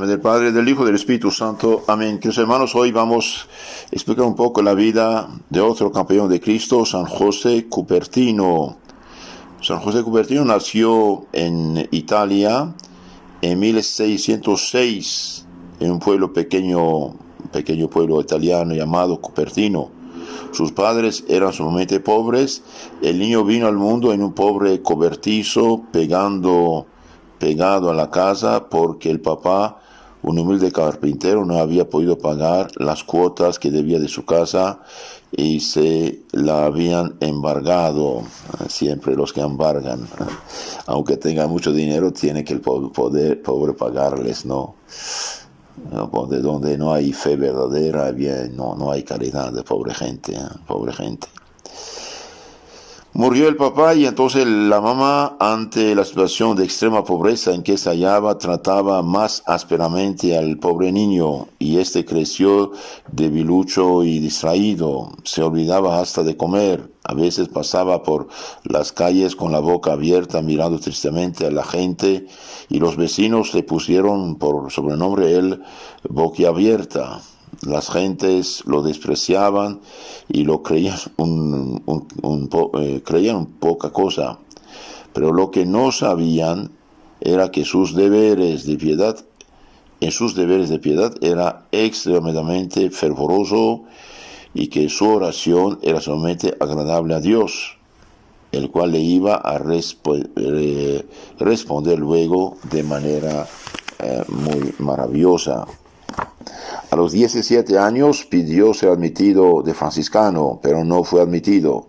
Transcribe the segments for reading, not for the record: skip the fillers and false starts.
Del Padre, del Hijo y del Espíritu Santo. Amén. Queridos hermanos, hoy vamos a explicar un poco la vida de otro campeón de Cristo, San José Cupertino. San José Cupertino nació en Italia en 1606, en un pueblo pequeño pueblo italiano llamado Cupertino. Sus padres eran sumamente pobres. El niño vino al mundo en un pobre cobertizo, pegado a la casa, porque el papá, un humilde carpintero, no había podido pagar las cuotas que debía de su casa y se la habían embargado. Siempre los que embargan, aunque tengan mucho dinero, tiene que el pobre pagarles, ¿no? De donde no hay fe verdadera, bien, no hay caridad de pobre gente. Murió el papá y entonces la mamá, ante la situación de extrema pobreza en que se hallaba, trataba más ásperamente al pobre niño, y este creció debilucho y distraído. Se olvidaba hasta de comer. A veces pasaba por las calles con la boca abierta, mirando tristemente a la gente, y los vecinos le pusieron por sobrenombre el boquiabierta. Las gentes lo despreciaban y lo creían creían poca cosa, pero lo que no sabían era que en sus deberes de piedad era extremadamente fervoroso, y que su oración era solamente agradable a Dios, el cual le iba a responder luego de manera muy maravillosa. A los 17 años pidió ser admitido de franciscano, pero no fue admitido.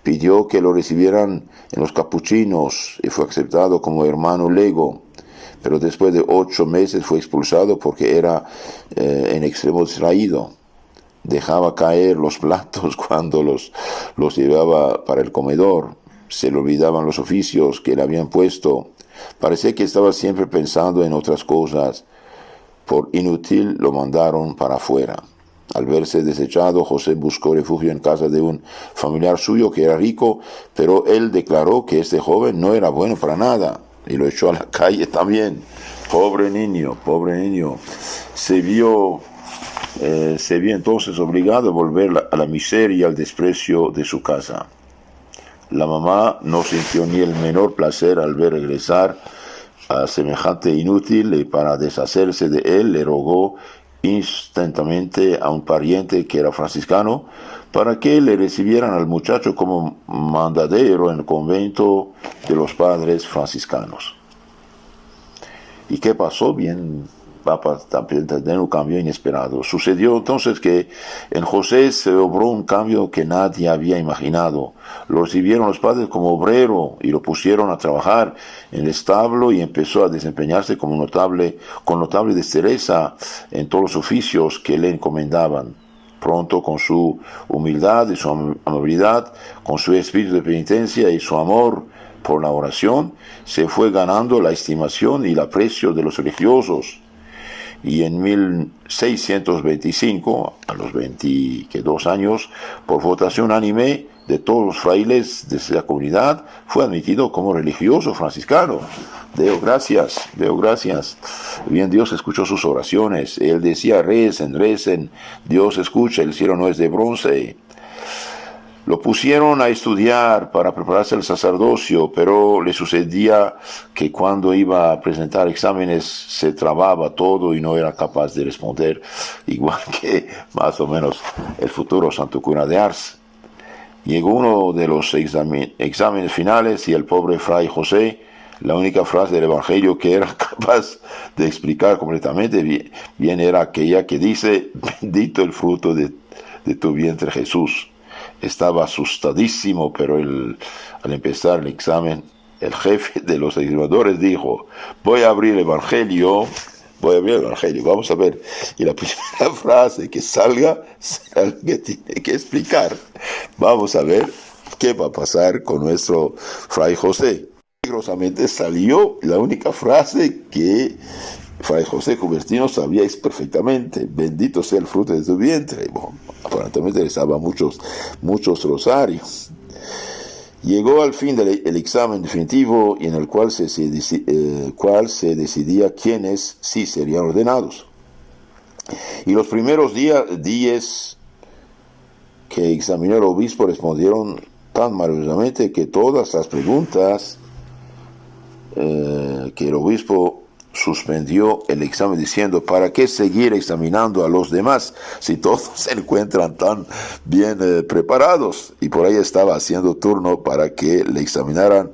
Pidió que lo recibieran en los capuchinos y fue aceptado como hermano lego, pero después de 8 meses fue expulsado porque era en extremo distraído. Dejaba caer los platos cuando los llevaba para el comedor. Se le olvidaban los oficios que le habían puesto. Parecía que estaba siempre pensando en otras cosas. Por inútil lo mandaron para afuera. Al verse desechado, José buscó refugio en casa de un familiar suyo que era rico, pero él declaró que este joven no era bueno para nada y lo echó a la calle también. Pobre niño. Se vio entonces obligado a volver a la miseria y al desprecio de su casa. La mamá no sintió ni el menor placer al ver regresar a semejante inútil, y para deshacerse de él le rogó instantáneamente a un pariente que era franciscano para que le recibieran al muchacho como mandadero en el convento de los padres franciscanos. ¿Y qué pasó? Bien, va a tener un cambio inesperado. Sucedió entonces que en José se obró un cambio que nadie había imaginado. Lo recibieron los padres como obrero y lo pusieron a trabajar en el establo, y empezó a desempeñarse con notable destreza en todos los oficios que le encomendaban. Pronto, con su humildad y su amabilidad, con su espíritu de penitencia y su amor por la oración, se fue ganando la estimación y el aprecio de los religiosos. Y en 1625, a los 22 años, por votación unánime de todos los frailes de esa comunidad, fue admitido como religioso franciscano. Deo gracias. Bien, Dios escuchó sus oraciones. Él decía: recen, Dios escucha, el cielo no es de bronce. Lo pusieron a estudiar para prepararse al sacerdocio, pero le sucedía que cuando iba a presentar exámenes se trababa todo y no era capaz de responder, igual que más o menos el futuro santo cura de Ars. Llegó uno de los exámenes finales y el pobre fray José, la única frase del Evangelio que era capaz de explicar completamente bien era aquella que dice: bendito el fruto de tu vientre, Jesús. Estaba asustadísimo, pero al empezar el examen, el jefe de los examinadores dijo: voy a abrir el Evangelio, vamos a ver. Y la primera frase que salga será la que tiene que explicar. Vamos a ver qué va a pasar con nuestro fray José. Milagrosamente salió la única frase que Fray José Cupertino sabía perfectamente: bendito sea el fruto de tu vientre. Bueno, aparentemente rezaba muchos rosarios. Llegó al fin el examen definitivo y en el cual cual se decidía quiénes sí serían ordenados. Y los primeros 10 que examinó el obispo respondieron tan maravillosamente que todas las preguntas que el obispo suspendió el examen diciendo: ¿para qué seguir examinando a los demás si todos se encuentran tan bien preparados? Y por ahí estaba haciendo turno para que le examinaran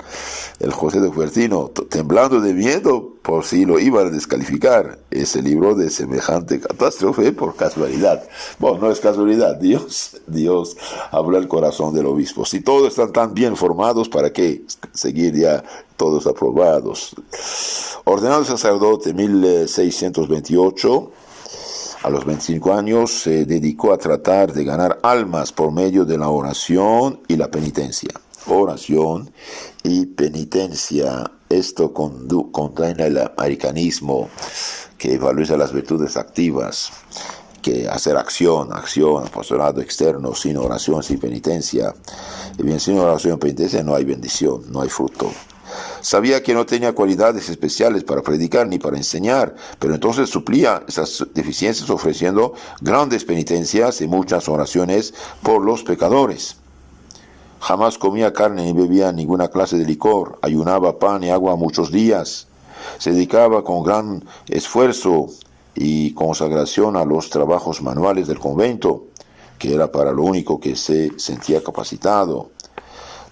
el José de Cupertino, temblando de miedo por si lo iban a descalificar. Se libró de semejante catástrofe por casualidad. Bueno, no es casualidad, Dios habló al corazón del obispo. Si todos están tan bien formados, ¿para qué seguir ya todos aprobados? Ordenado sacerdote en 1628, a los 25 años se dedicó a tratar de ganar almas por medio de la oración y la penitencia. Oración y penitencia. Esto contiene el americanismo que valoriza las virtudes activas, que hacer acción, apostolado externo, sin oración, sin penitencia. Y bien, sin oración y penitencia no hay bendición, no hay fruto. Sabía que no tenía cualidades especiales para predicar ni para enseñar, pero entonces suplía esas deficiencias ofreciendo grandes penitencias y muchas oraciones por los pecadores. Jamás comía carne ni bebía ninguna clase de licor, ayunaba pan y agua muchos días. Se dedicaba con gran esfuerzo y consagración a los trabajos manuales del convento, que era para lo único que se sentía capacitado.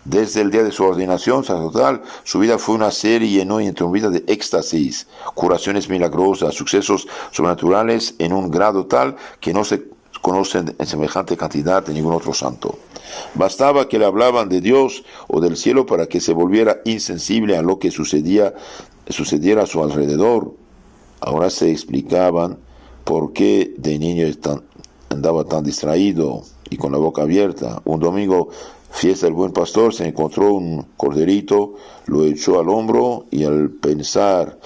Desde el día de su ordenación sacerdotal, su vida fue una serie no interrumpida de éxtasis, curaciones milagrosas, sucesos sobrenaturales en un grado tal que no se conocen en semejante cantidad de ningún otro santo. Bastaba que le hablaban de Dios o del cielo para que se volviera insensible a lo que sucediera a su alrededor. Ahora se explicaban por qué de niño andaba tan distraído y con la boca abierta. Un domingo, fiesta del Buen Pastor, se encontró un corderito, lo echó al hombro y al pensar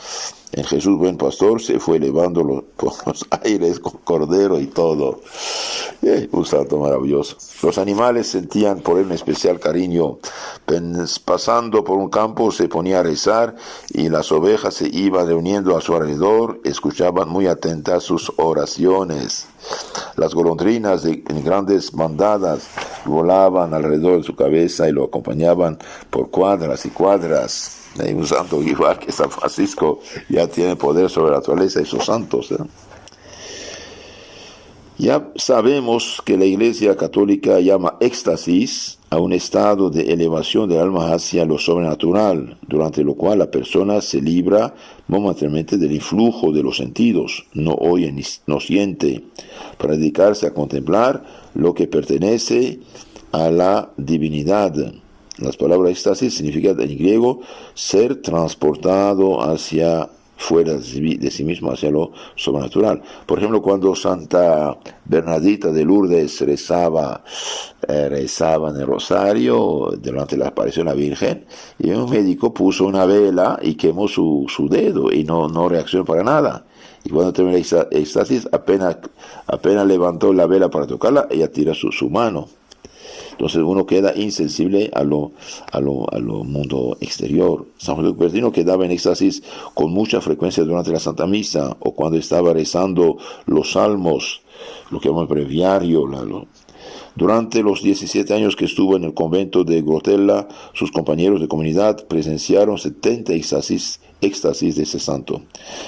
en Jesús Buen Pastor se fue elevando por los aires con cordero y todo. Un santo maravilloso. Los animales sentían por él un especial cariño. Pasando por un campo se ponía a rezar y las ovejas se iban reuniendo a su alrededor, escuchaban muy atentas sus oraciones. Las golondrinas en grandes bandadas volaban alrededor de su cabeza y lo acompañaban por cuadras y cuadras. Hay un santo igual que San Francisco ya tiene poder sobre la naturaleza y sus santos. Ya sabemos que la Iglesia Católica llama éxtasis a un estado de elevación del alma hacia lo sobrenatural, durante lo cual la persona se libra momentáneamente del influjo de los sentidos, no oye ni no siente, para dedicarse a contemplar lo que pertenece a la divinidad. Las palabras éxtasis significan en griego ser transportado hacia fuera de sí mismo, hacia lo sobrenatural. Por ejemplo, cuando Santa Bernadita de Lourdes rezaba en el rosario durante la aparición de la Virgen, y un médico puso una vela y quemó su dedo y no reaccionó para nada. Y cuando terminó el éxtasis, apenas levantó la vela para tocarla, ella tira su mano. Entonces uno queda insensible a lo mundo exterior. San José de Cupertino quedaba en éxtasis con mucha frecuencia durante la Santa Misa o cuando estaba rezando los salmos, lo que llamamos breviario. Durante los 17 años que estuvo en el convento de Grotella, sus compañeros de comunidad presenciaron 70 éxtasis de ese santo.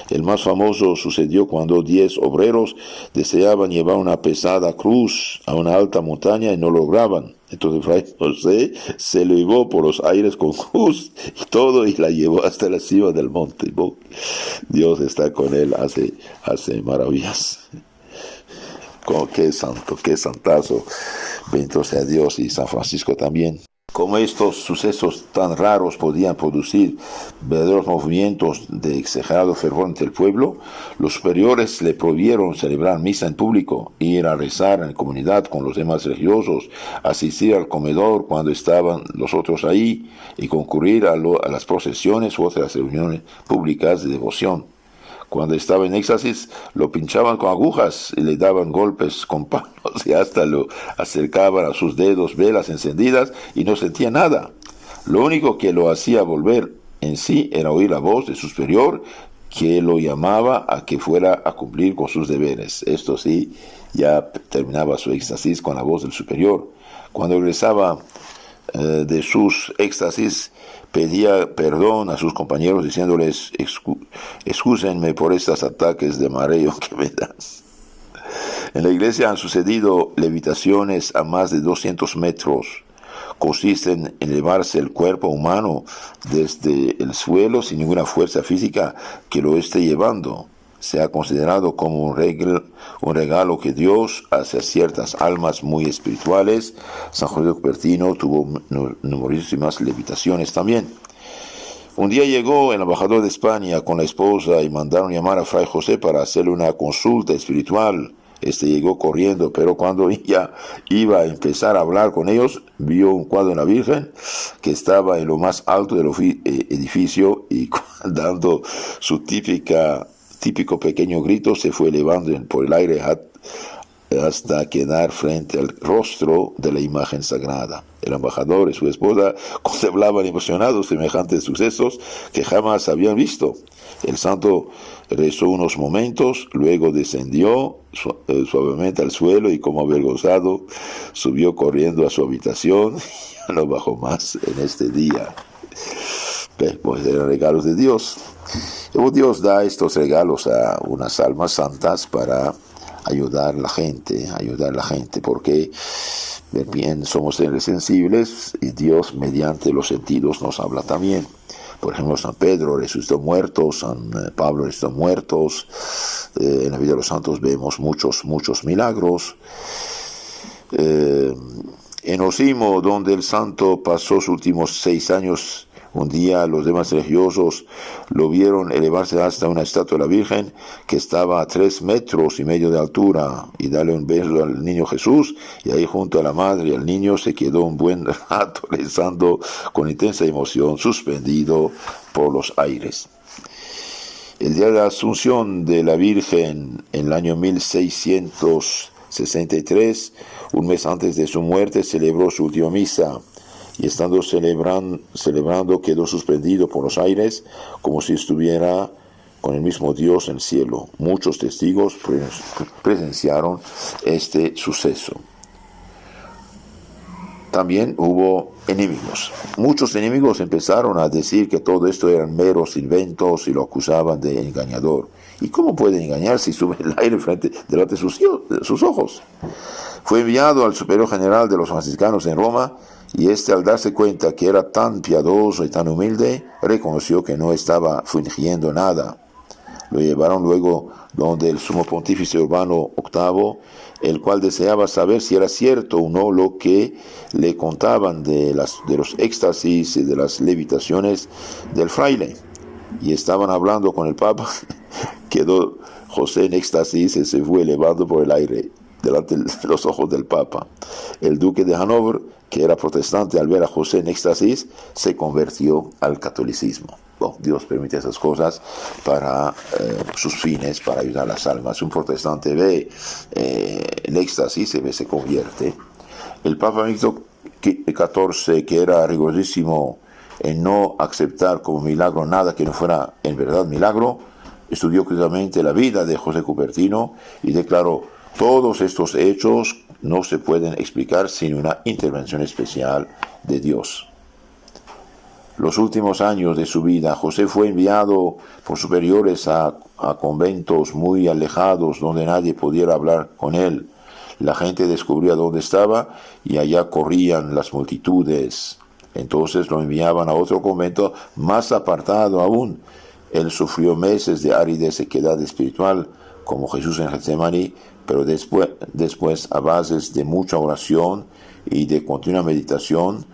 El más famoso sucedió cuando 10 obreros deseaban llevar una pesada cruz a una alta montaña y no lograban. Entonces Fray José se elevó por los aires con cruz y todo y la llevó hasta la cima del monte. Dios está con él, hace maravillas. Qué santo, qué santazo. Bendito sea Dios, y San Francisco también. Como estos sucesos tan raros podían producir verdaderos movimientos de exagerado fervor entre el pueblo, los superiores le prohibieron celebrar misa en público, ir a rezar en comunidad con los demás religiosos, asistir al comedor cuando estaban los otros ahí y concurrir a las procesiones u otras reuniones públicas de devoción. Cuando estaba en éxtasis, lo pinchaban con agujas y le daban golpes con palos y hasta lo acercaban a sus dedos velas encendidas y no sentía nada. Lo único que lo hacía volver en sí era oír la voz de su superior, que lo llamaba a que fuera a cumplir con sus deberes. Esto sí, ya terminaba su éxtasis con la voz del superior. Cuando regresaba de sus éxtasis, pedía perdón a sus compañeros diciéndoles: excúsenme por estos ataques de mareo que me dan. En la iglesia han sucedido levitaciones a más de 200 metros. Consisten en elevarse el cuerpo humano desde el suelo sin ninguna fuerza física que lo esté llevando. Se ha considerado como un regalo que Dios hace a ciertas almas muy espirituales. San José de Cupertino tuvo numerosísimas levitaciones también. Un día llegó el embajador de España con la esposa y mandaron llamar a Fray José para hacerle una consulta espiritual. Este llegó corriendo, pero cuando ya iba a empezar a hablar con ellos, vio un cuadro de la Virgen que estaba en lo más alto del edificio y dando su típico pequeño grito, se fue elevando por el aire hasta quedar frente al rostro de la imagen sagrada. El embajador y su esposa contemplaban emocionados semejantes sucesos que jamás habían visto. El santo rezó unos momentos, luego descendió suavemente al suelo y, como avergonzado, subió corriendo a su habitación y ya no bajó más en este día. Pues eran regalos de Dios. Luego Dios da estos regalos a unas almas santas para ayudar a la gente, porque bien somos seres sensibles y Dios mediante los sentidos nos habla también. Por ejemplo, San Pedro resucitó muertos, San Pablo resucitó muertos. En la vida de los santos vemos muchos milagros. En Osimo, donde el santo pasó sus últimos 6 años, un día los demás religiosos lo vieron elevarse hasta una estatua de la Virgen que estaba a 3,5 metros de altura y darle un beso al niño Jesús, y ahí junto a la madre y al niño se quedó un buen rato rezando con intensa emoción, suspendido por los aires. El día de la Asunción de la Virgen en el año 1663, un mes antes de su muerte, celebró su última misa. Y estando celebrando quedó suspendido por los aires como si estuviera con el mismo Dios en el cielo. Muchos testigos presenciaron este suceso. También hubo enemigos. Muchos enemigos empezaron a decir que todo esto eran meros inventos y lo acusaban de engañador. ¿Y cómo puede engañar si sube el aire delante de sus ojos? Fue enviado al superior general de los franciscanos en Roma, y este, al darse cuenta que era tan piadoso y tan humilde, reconoció que no estaba fingiendo nada. Lo llevaron luego donde el sumo pontífice Urbano VIII, el cual deseaba saber si era cierto o no lo que le contaban de los éxtasis y de las levitaciones del fraile. Y estaban hablando con el Papa. Quedó José en éxtasis y se fue elevando por el aire delante de los ojos del Papa. El duque de Hannover, que era protestante, al ver a José en éxtasis, se convirtió al catolicismo. Bueno, Dios permite esas cosas para sus fines, para ayudar a las almas. Un protestante ve el éxtasis y se convierte. El Papa Benedicto XIV, que era rigurosísimo en no aceptar como milagro nada que no fuera en verdad milagro, estudió críticamente la vida de José Cupertino y declaró: todos estos hechos no se pueden explicar sin una intervención especial de Dios. Los últimos años de su vida, José fue enviado por superiores a conventos muy alejados donde nadie pudiera hablar con él. La gente descubría dónde estaba y allá corrían las multitudes. Entonces lo enviaban a otro convento más apartado aún. Él sufrió meses de árida sequedad espiritual, como Jesús en Getsemaní, pero después, a bases de mucha oración y de continua meditación,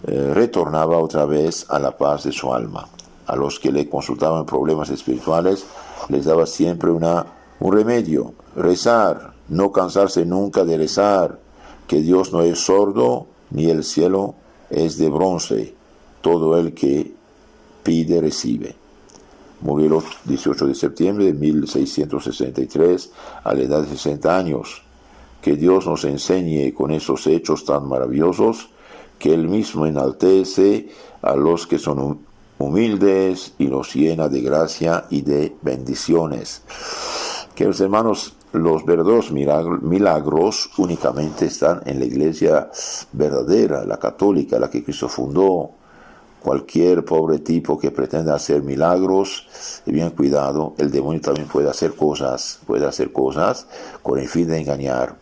retornaba otra vez a la paz de su alma. A los que le consultaban problemas espirituales, les daba siempre un remedio: rezar, no cansarse nunca de rezar, que Dios no es sordo, ni el cielo es de bronce, todo el que pide recibe. Murió el 18 de septiembre de 1663 a la edad de 60 años. Que Dios nos enseñe con esos hechos tan maravillosos que Él mismo enaltece a los que son humildes y los llena de gracia y de bendiciones. Queridos hermanos, los verdaderos milagros únicamente están en la iglesia verdadera, la católica, la que Cristo fundó. Cualquier pobre tipo que pretenda hacer milagros, bien cuidado, el demonio también puede hacer cosas con el fin de engañar,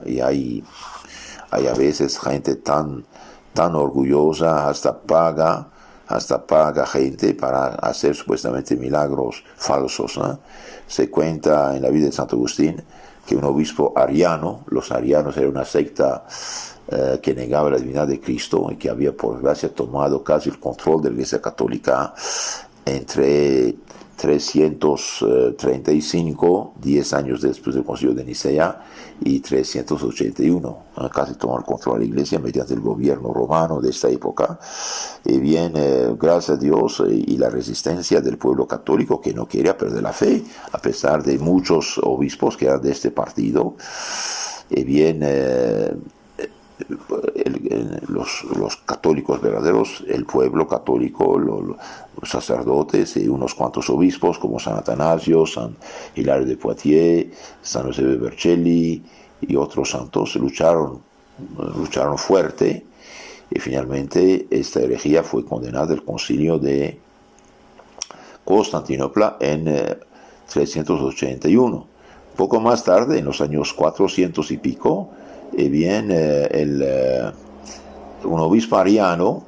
y hay a veces gente tan orgullosa, hasta paga gente para hacer supuestamente milagros falsos. Se cuenta en la vida de Santo Agustín que un obispo ariano, los arianos eran una secta que negaba la divinidad de Cristo y que había por gracia tomado casi el control de la Iglesia Católica entre 335, 10 años después del Concilio de Nicea, y 381, casi tomó el control de la Iglesia mediante el gobierno romano de esta época. Y bien, gracias a Dios y la resistencia del pueblo católico, que no quería perder la fe, a pesar de muchos obispos que eran de este partido. Y bien, los católicos verdaderos, el pueblo católico, los sacerdotes y unos cuantos obispos como San Atanasio, San Hilario de Poitiers, San Eusebio Vercelli y otros santos lucharon fuerte, y finalmente esta herejía fue condenada al concilio de Constantinopla en 381. Poco más tarde, en los años 400 y pico, un obispo ariano,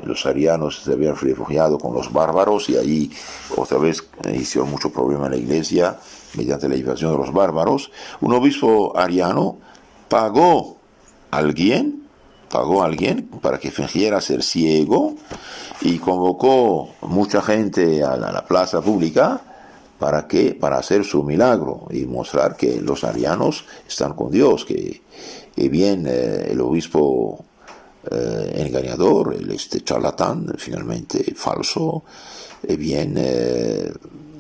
los arianos se habían refugiado con los bárbaros y ahí otra vez hicieron mucho problema en la iglesia mediante la invasión de los bárbaros. Un obispo ariano pagó a alguien para que fingiera ser ciego y convocó mucha gente a la plaza pública. ¿Para qué? Para hacer su milagro y mostrar que los arianos están con Dios, que el obispo engañador, este charlatán finalmente falso,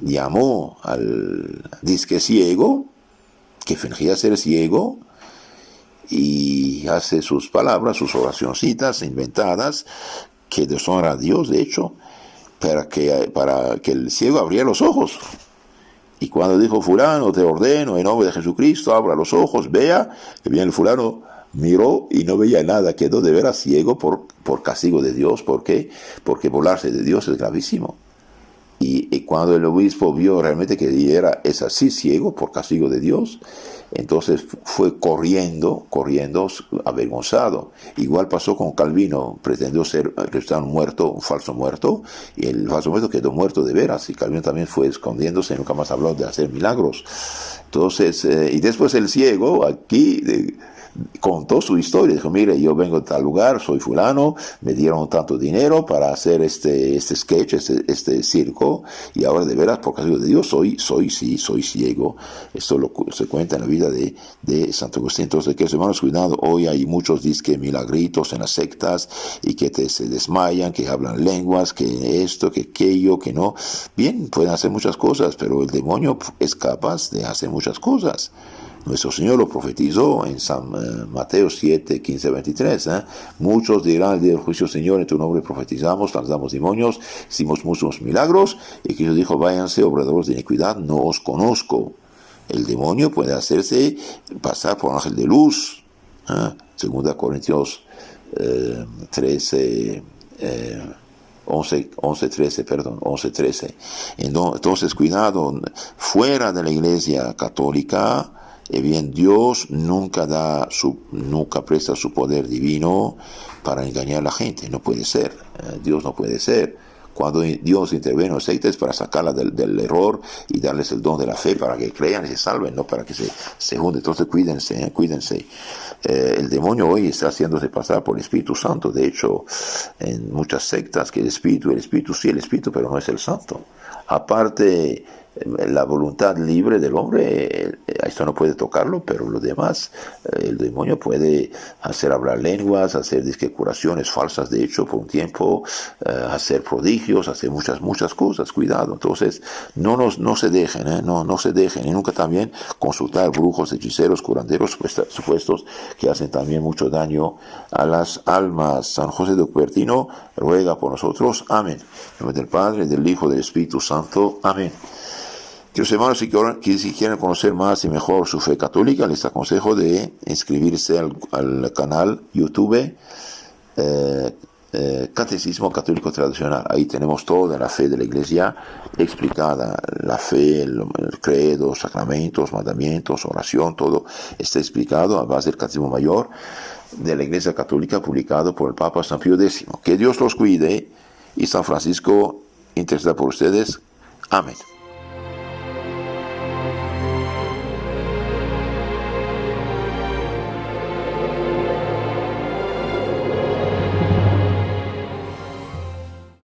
llamó al disque ciego, que fingía ser ciego, y hace sus palabras, sus oracioncitas inventadas, que deshonra a Dios, de hecho, para que el ciego abriera los ojos. Y cuando dijo: fulano, te ordeno en nombre de Jesucristo, abra los ojos, vea, el fulano miró y no veía nada, quedó de veras ciego por castigo de Dios. ¿Por qué? Porque burlarse de Dios es gravísimo. Y cuando el obispo vio realmente que es así ciego por castigo de Dios, entonces fue corriendo avergonzado. Igual pasó con Calvino, pretendió resucitar un falso muerto, y el falso muerto quedó muerto de veras, y Calvino también fue escondiéndose y nunca más habló de hacer milagros. Entonces, y después el ciego aquí contó su historia, dijo: mire, yo vengo de tal lugar, soy fulano, me dieron tanto dinero para hacer este sketch, este circo, y ahora de veras, por castigo de Dios, soy ciego. Esto se cuenta en la vida de Santo Agustín. Entonces, que hermanos, cuidado, hoy hay muchos disque milagritos en las sectas, y que se desmayan, que hablan lenguas, que esto, que aquello, que no. Bien, pueden hacer muchas cosas, pero el demonio es capaz de hacer muchas cosas. Nuestro Señor lo profetizó en San Mateo 7, 15, 23. Muchos dirán el día del juicio: Señor, en tu nombre profetizamos, lanzamos demonios, hicimos muchos milagros. Y Cristo dijo: váyanse, obradores de iniquidad, no os conozco. El demonio puede hacerse pasar por un ángel de luz. Segunda Corintios 13, 11:13. Entonces, cuidado, fuera de la Iglesia católica, Dios nunca presta su poder divino para engañar a la gente. No puede ser. Dios no puede ser. Cuando Dios interviene en los sectas es para sacarla del error y darles el don de la fe para que crean y se salven, no para que se hunden. Entonces cuídense. El demonio hoy está haciéndose pasar por el Espíritu Santo. De hecho, en muchas sectas, que el Espíritu, pero no es el Santo. Aparte, la voluntad libre del hombre, esto no puede tocarlo, pero lo demás, el demonio puede hacer hablar lenguas, hacer disque curaciones falsas, de hecho, por un tiempo, hacer prodigios, hacer muchas cosas, cuidado. Entonces, no se dejen, no se dejen, y nunca también consultar brujos, hechiceros, curanderos supuestos que hacen también mucho daño a las almas. San José de Cupertino ruega por nosotros. Amén. En nombre del Padre, del Hijo, del Espíritu Santo. Amén. Queridos hermanos, si quieren conocer más y mejor su fe católica, les aconsejo de inscribirse al canal YouTube Catecismo Católico Tradicional. Ahí tenemos toda la fe de la Iglesia explicada, la fe, el credo, sacramentos, mandamientos, oración, todo está explicado a base del Catecismo Mayor de la Iglesia Católica, publicado por el Papa San Pío X. Que Dios los cuide y San Francisco interceda por ustedes. Amén.